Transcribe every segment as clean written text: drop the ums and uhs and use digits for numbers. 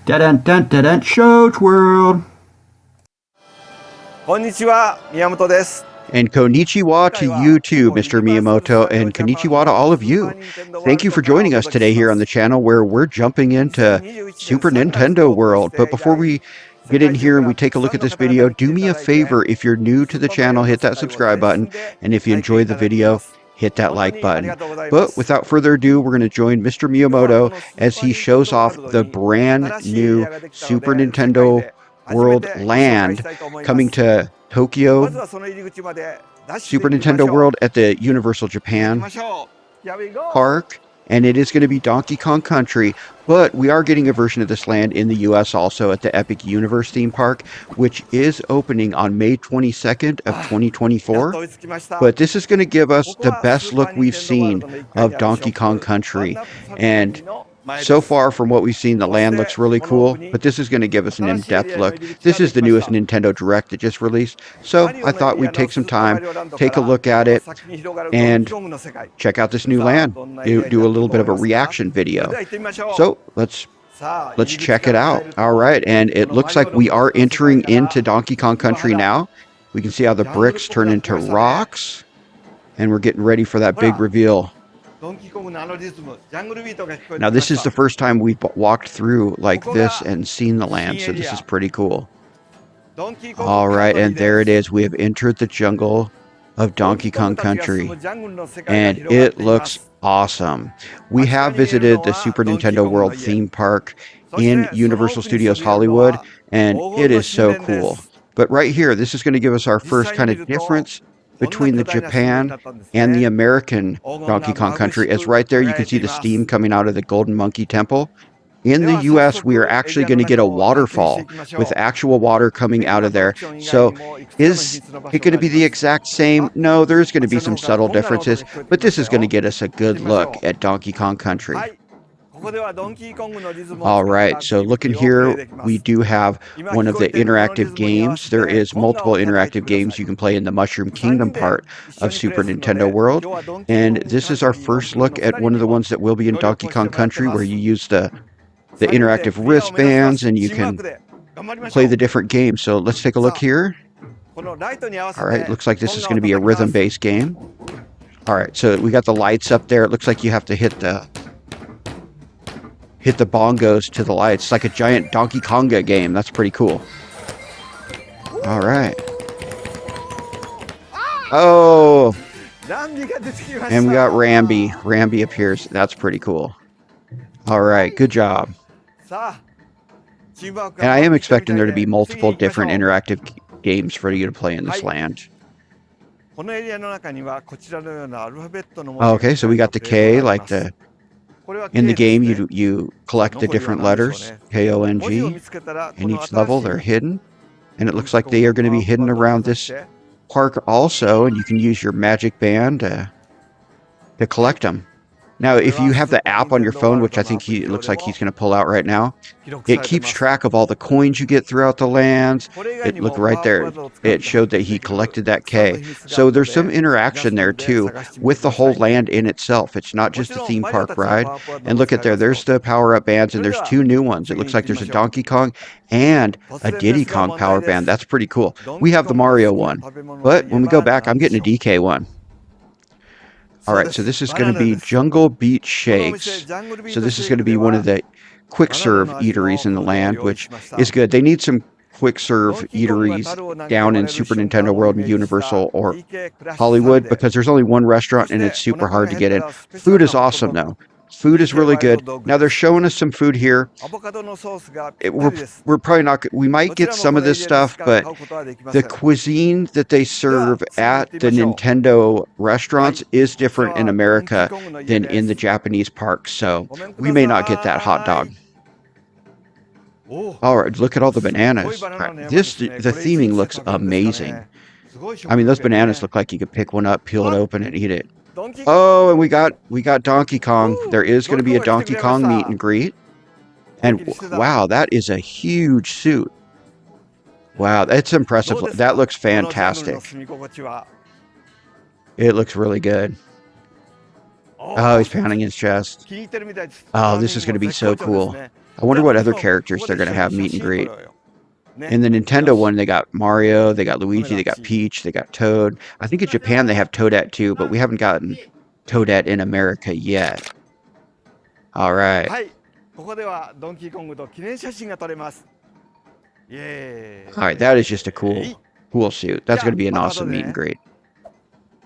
Dun dun dun dun Shoach World. こんにちは、宮本です。 And konnichiwa to you too, Mr. Miyamoto, and konnichiwa to all of you. Thank you for joining us today here on the channel where we're jumping into Super Nintendo World. But before we get in here and we take a look at this video, do me a favor, if you're new to the channel, hit that subscribe button, and if you enjoy the video, hit that like button. But without further ado, we're going to join Mr. Miyamoto as he shows off the brand new Super Nintendo World Land coming to Tokyo Super Nintendo World at the Universal Japan Park, and it is going to be Donkey Kong Country, but we are getting a version of this land in the US also at the Epic Universe theme park, which is opening on May 22nd of 2024. But this is going to give us the best look we've seen of Donkey Kong Country, and so far from what we've seen, the land looks really cool, but this is going to give us an in-depth look. This is the newest Nintendo Direct that just released, so I thought we'd take some time, take a look at it, and check out this new land, do a little bit of a reaction video. So let's check it out. All right, and it looks like we are entering into Donkey Kong Country now. We can see how the bricks turn into rocks, and we're getting ready for that big reveal. Now this is the first time we've walked through like this and seen the land, so this is pretty cool. All right, and there it is. We have entered the jungle of Donkey Kong Country, and it looks awesome. We have visited the Super Nintendo World theme park in Universal Studios Hollywood, and it is so cool. But right here, this is going to give us our first kind of difference between the Japan and the American Donkey Kong Country, as right there you can see the steam coming out of the Golden Monkey Temple. In the US, we are actually going to get a waterfall with actual water coming out of there. So is it going to be the exact same? No, there's going to be some subtle differences, but this is going to get us a good look at Donkey Kong Country. All right, so looking here, we do have one of the interactive games. There is multiple interactive games you can play in the Mushroom Kingdom part of Super Nintendo World. And this is our first look at one of the ones that will be in Donkey Kong Country, where you use the interactive wristbands and you can play the different games. So let's take a look here. All right, looks like this is going to be a rhythm-based game. All right, so we got the lights up there. It looks like you have to hit the bongos to the lights. It's like a giant Donkey Konga game. That's pretty cool. All right. Oh, and we got Rambi. Rambi appears. That's pretty cool. All right, good job. And I am expecting there to be multiple different interactive games for you to play in this land. Okay, so we got the K, like the in the game, you collect the different letters, K-O-N-G. In each level, they're hidden. And it looks like they are going to be hidden around this park also, and you can use your magic band to collect them. Now, if you have the app on your phone, which I think it looks like he's going to pull out right now, it keeps track of all the coins you get throughout the lands. Look right there. It showed that he collected that K. So there's some interaction there, too, with the whole land in itself. It's not just a theme park ride. And look at there. There's the power-up bands, and there's two new ones. It looks like there's a Donkey Kong and a Diddy Kong power band. That's pretty cool. We have the Mario one. But when we go back, I'm getting a DK one. All right, so this is going to be Jungle Beat Shakes. So this is going to be one of the quick serve eateries in the land, which is good. They need some quick serve eateries down in Super Nintendo World and Universal or Hollywood, because there's only one restaurant and it's super hard to get in. Food is awesome, though. Food is really good. Now they're showing us some food here. We're probably not. We might get some of this stuff, but the cuisine that they serve at the Nintendo restaurants is different in America than in the Japanese parks. So we may not get that hot dog. All right, look at all the bananas. Right. The theming looks amazing. I mean, those bananas look like you could pick one up, peel it open, and eat it. Oh, and we got Donkey Kong. There is going to be a Donkey Kong meet and greet. And wow, that is a huge suit. Wow, that's impressive. That looks fantastic. It looks really good. Oh, he's pounding his chest. Oh, this is going to be so cool. I wonder what other こ characters こ they're で going 一 to 緒 have に写 meet and 真撮 greet. ろうよ。 In the ね。 Nintendo よし。 one, they got Mario, they got Luigi, they got Kameran-chi. Peach, they got Toad. I think in Japan they have Toadette too, but we haven't gotten Toadette in America yet. All right. はい。ここではドンキーコングと記念写真が撮れます。イエーイ。 All right, that is just a cool suit. That's going to be an じゃあ、また後 awesome で meet and ね。 greet.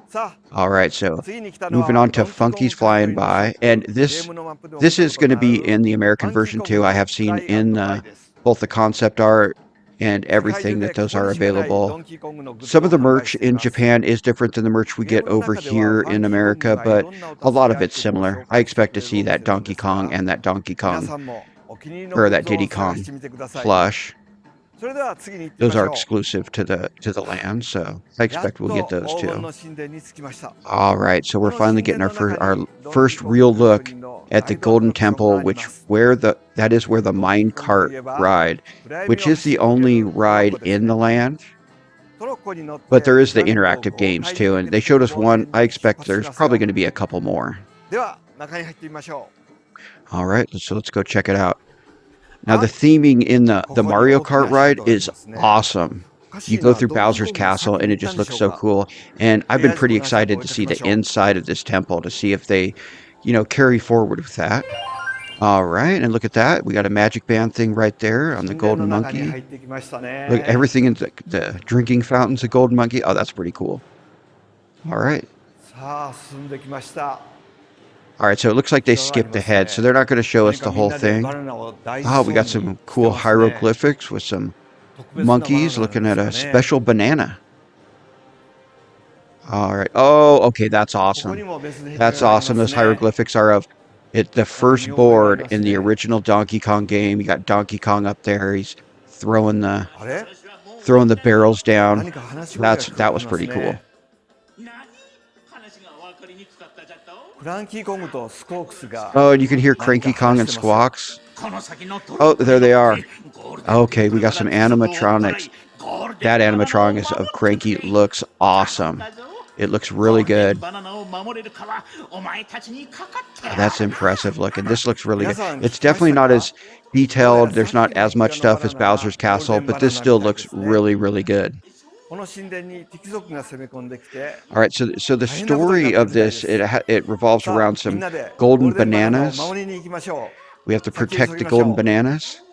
さあ、 All right, so 次に来たの moving は on to ドンキーコン Funky's グカーと Flying いうショ By, ップ。 and ゲ this ームのマップでも this 見 is たこ going to とのあ be る in the ド American ンキー version コング too. I の have seen フライ in バイです。 both the concept art and 世界中 everything で that こ those こ are にしかないド available. ンキーコングのグッズ Some を of the 販売 merch してい in ます。 Japan is different than the merch we ゲー get ムの over 中では here ファン in キーコング America, がい but ろんなお a 助 lot け of アイ it's テムを similar. 紹 I 介して expect く to れる see お店 that なんで Donkey すが、 Kong and that Donkey 皆 Kong さんもお気に入りの or グッ that ズを Diddy 探 Kong してみてください。 plush. それでは次に行ってみ Those まし are ょ exclusive to the land, so I う。やっ expect we'll get と those 黄金 too. の神殿に着きました。 All right, so こ we're の finally 神 getting 殿 our の中 our にドンキ first ーコング real グランプ look リの at ガ the イドアト Golden ラクションが Temple, あり which ます。 that is where the ドンキー mine コングと cart いえば ride, 暗闇 which を is 走り the 抜け only るトロッ ride コです in the ね。 land. トロッコに乗っ But て there is the フラミンゴを interactive 豪 games 快に too, 駆 and け they 抜け showed る us 冒 one. 険 I に出 expect 発し there's ます probably よ。 going to be a couple more. では中に入ってみましょう。 All right, so let's go check it out. Now, the あ、 theming in the ここに Mario 大き Kart なシャ ride ドウがい is ますね。 awesome. おかし You い go な、 through ドンキー Bowser's コングが castle, 先 and に it 行った just んで looks しょう so か。 cool. And と I've りあ been えずこ pretty こに足元 excited 置 to いと see きま the しょう。 inside of this temple to see if they, carry forward with that. All right, and look at that. We got a magic band thing right there on the 神殿の golden 中に monkey. 入ってきました Look, ね。 everything in the drinking fountains, a golden monkey. Oh, that's pretty cool. All right. さあ、進んできました。 All right, so it looks like they skipped ahead, so they're not going to show 何 us か the みん whole なで thing. バナナを大事 Oh, そ we う got に some して cool ますね。 hieroglyphics with some 特別なバナナ monkeys なん looking で at す a かね。 special banana. All right. Oh, okay, that's ここに awesome. も別の壁画 That's がありま awesome. す Those ね。 hieroglyphics are of it, the なんか first 見覚えがあり board ます in the ね。 original Donkey Kong game. You got Donkey Kong up there. He's throwing the あれ barrels down. 何か話し声が聞こえ That て was きます pretty cool. ね。フランキーコングとスコークスが Oh, and you can hear 何か Cranky Kong 話 and してますよ。 Squawks. Oh, there they are. Okay, we got some animatronics. That animatronic of Cranky looks awesome. It looks really good. That's impressive looking. This looks really good. It's definitely not as detailed. There's not as much stuff as Bowser's Castle, but this still looks really, really good. この神殿に敵族が攻め込んできて、 All right, so the story of this it revolves さあ around みん some なでゴー golden ルデンバナナを bananas. 守りに行きましょ We have to う。先へ protect 急 the ぎましょ golden う。 bananas.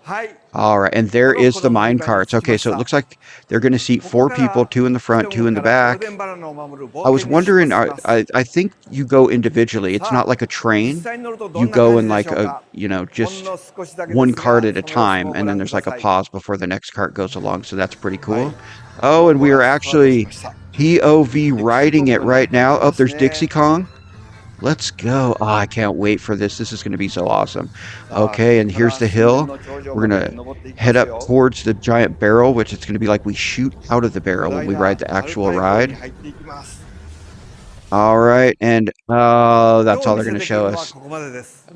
はい。 All right, and there is the mine carts. Okay, so it looks like they're going to seat 4 people, 2 in the front, 2 in the back. I was wondering, I think you go individually. It's not like a train. You go in like a, just one cart at a time, and then there's like a pause before the next cart goes along. So that's pretty cool. Oh, and we are actually POV riding it right now. Oh, there's Dixie Kong. Let's go. Oh, I can't wait for this. This is going to be so awesome. Okay, and here's the hill. We're going to head up towards the giant barrel, which it's going to be like we shoot out of the barrel when we ride the actual ride. All right, and that's all they're going to show us.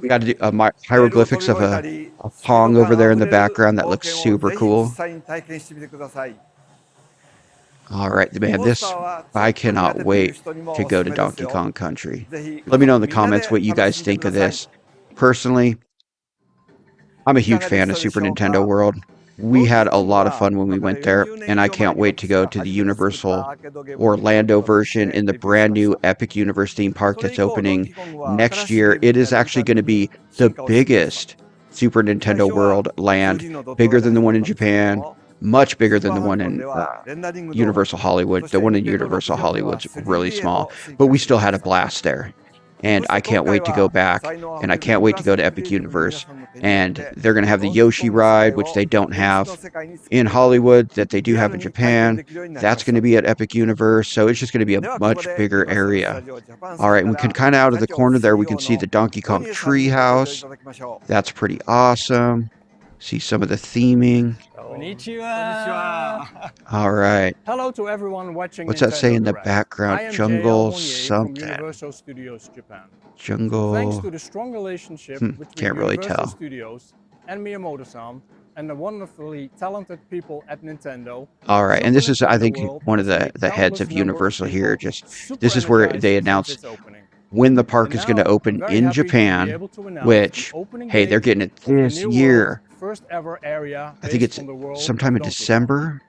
We got to do hieroglyphics of a Pong over there in the background. That looks super cool. All right, man, I cannot wait to go to Donkey Kong Country. Let me know in the comments what you guys think of this. Personally, I'm a huge fan of Super Nintendo World. We had a lot of fun when we went there, and I can't wait to go to the Universal Orlando version in the brand new Epic Universe theme park that's opening next year. It is actually going to be the biggest Super Nintendo World land, bigger than the one in Japan, much bigger than the one in Universal Hollywood. The one in Universal Hollywood's really small, but we still had a blast there. And I can't wait to go back, and I can't wait to go to Epic Universe. And they're going to have the Yoshi ride, which they don't have in Hollywood, that they do have in Japan. That's going to be at Epic Universe, so it's just going to be a much bigger area. All right, and we can kind of out of the corner there, we can see the Donkey Kong treehouse. That's pretty awesome. See some of the theming. Konnichiwa. All right. Hello to everyone watching. What's that say in the Nintendo Direct. background? I am Jungle Jay Almonier something. from Universal Studios Japan. Jungle. Thanks to the strong relationship between Can't really Universal tell. Studios and Miyamoto-san and the wonderfully talented people at Nintendo. All right, and this is, I think, World one of has made the heads countless of number Universal people here. Just super this is where energized they since announced its opening. when the park And is going to now, I'm open very in happy to be Japan, able to announce the which, opening hey, they're date getting it of the this new world's year. first ever area I think based it's on the world sometime of in Donkey Kong. December.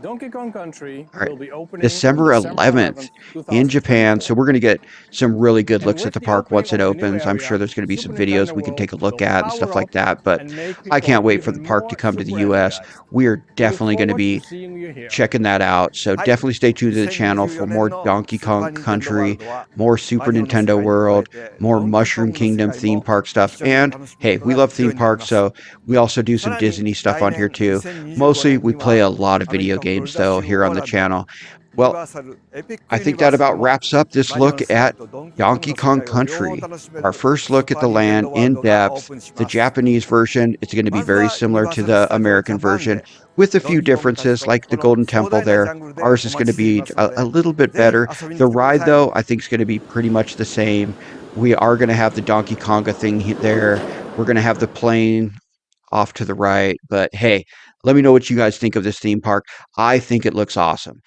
Donkey Kong Country All right, will be opening on December December 11th 11th, in Japan. So 2024. we're going to get some really good And looks at with the the park opening once it of the new opens. I'm sure area, there's going to be Super some videos Nintendo we can take World a look will at and stuff power like up that. But and make I people can't wait for the even park to more come to the super US. energized. We are We look definitely going to forward to be seeing you here. checking that out. So はい。definitely stay tuned to the channel 2024 for more 年の Donkey スーパ Kong ー・ニンテンドー・ワール Country, ドは more Super マリオの世 Nintendo 界に加え World, て more ドンキーコ Mushroom ングの世 Kingdom 界 theme も park 一 stuff. 緒に And 楽しむこ hey, と we がで love きるよう theme になり parks, ます。 so we also do さ some らに Disney stuff 来 on here 年 too. 2025 Mostly 年 we に play は a lot of アメリ video カフロ games リダ though 州 here オ on ー the ランド channel. ユニ Well, バーサルエピック I ユニ think バー that スで about も wraps up this マリオの look 世界 at とドンキーコング Donkey の世 Kong 界を両方 Country. 楽しめ Our る first スー look パ at ー・ the ニンテン land ドー・ワール in ドがオー depth. プンし The ます。 Japanese version, it's going to be まず very はユニ similar バー to サル・ス the タジオ・ジャ American パン version で with a ドン few キーコングたち differences と like こ the の Golden 壮 Temple 大なジ there. ャングルで Ours お is going to 待ちしてい be ますの a で little bit ぜひ better. 遊びに The 来てくだ ride さい。 though, I think is going to be pretty much the same. We are going to have the Donkey Konga thing there. We're going to have the plane off to the right. But hey, let me know what you guys think of this theme park. I think it looks awesome.